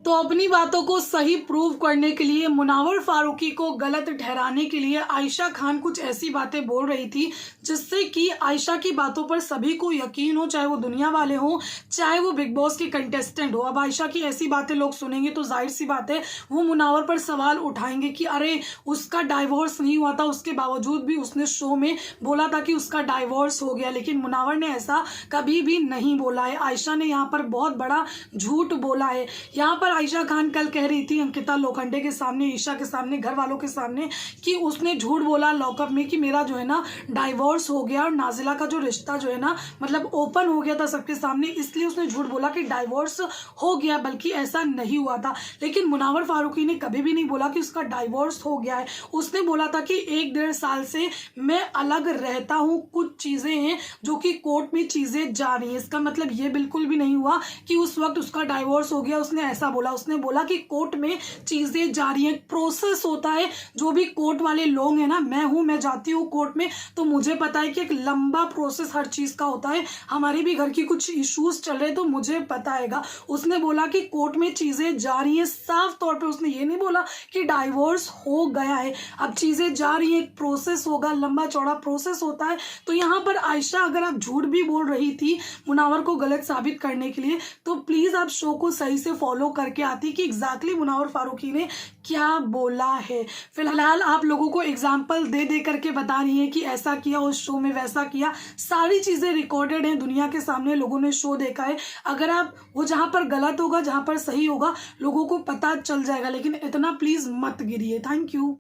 तो अपनी बातों को सही प्रूव करने के लिए, मुनावर फारूकी को गलत ठहराने के लिए आयशा खान कुछ ऐसी बातें बोल रही थी जिससे कि आयशा की बातों पर सभी को यकीन हो, चाहे वो दुनिया वाले हों, चाहे वो बिग बॉस के कंटेस्टेंट हो। अब आयशा की ऐसी बातें लोग सुनेंगे तो जाहिर सी बात है वो मुनावर पर सवाल उठाएंगे कि अरे उसका डाइवोर्स नहीं हुआ था, उसके बावजूद भी उसने शो में बोला था कि उसका डाइवोर्स हो गया, लेकिन मुनावर ने ऐसा कभी भी नहीं बोला है। आयशा ने यहाँ पर बहुत बड़ा झूठ बोला है। यहाँ पर आयशा खान कल कह रही थी अंकिता लोखंडे के सामने, ईशा के सामने, घर वालों के सामने कि उसने झूठ बोला लॉकअप में कि मेरा जो है ना डाइवोर्स हो गया और नाजिला का जो रिश्ता जो है ना मतलब ओपन हो गया था सबके सामने, इसलिए उसने झूठ बोला कि डाइवोर्स हो गया, बल्कि ऐसा नहीं हुआ था। लेकिन मुनावर फारूकी ने कभी भी नहीं बोला कि उसका डाइवोर्स हो गया है। उसने बोला था कि 1-1.5 साल से मैं अलग रहता हूँ, कुछ चीज़ें हैं जो कि कोर्ट में चीज़ें जा रही हैं। इसका मतलब ये बिल्कुल भी नहीं हुआ कि उस वक्त उसका डाइवोर्स हो गया, उसने ऐसा बोला। उसने बोला कि कोर्ट में चीज़ें जा रही हैं, प्रोसेस होता है। जो भी कोर्ट वाले लोग हैं ना, मैं जाती हूँ कोर्ट में तो मुझे पता है कि एक लंबा प्रोसेस हर चीज़ का होता है। हमारे भी घर की कुछ इश्यूज चल रहे तो मुझे पता हैगा। उसने बोला कि कोर्ट में चीज़ें जा रही हैं, साफ तौर पे उसने ये नहीं बोला कि डाइवोर्स हो गया है। अब चीज़ें जा रही हैं, एक प्रोसेस होगा, लंबा चौड़ा प्रोसेस होता है। तो यहाँ पर आयशा अगर आप झूठ भी बोल रही थी मुनावर को गलत साबित करने के लिए, तो प्लीज़ आप शो को सही से फॉलो करके आती कि एग्जैक्टली मुनावर फारूकी ने क्या बोला है। फिलहाल आप लोगों को एग्जाम्पल दे दे करके बता रही हैं कि ऐसा किया, उस शो में वैसा किया। सारी चीज़ें रिकॉर्डेड हैं, दुनिया के सामने लोगों ने शो देखा है। अगर आप वो जहाँ पर गलत होगा, जहाँ पर सही होगा, लोगों को पता चल जाएगा। लेकिन इतना प्लीज़ मत गिरिए। Thank you.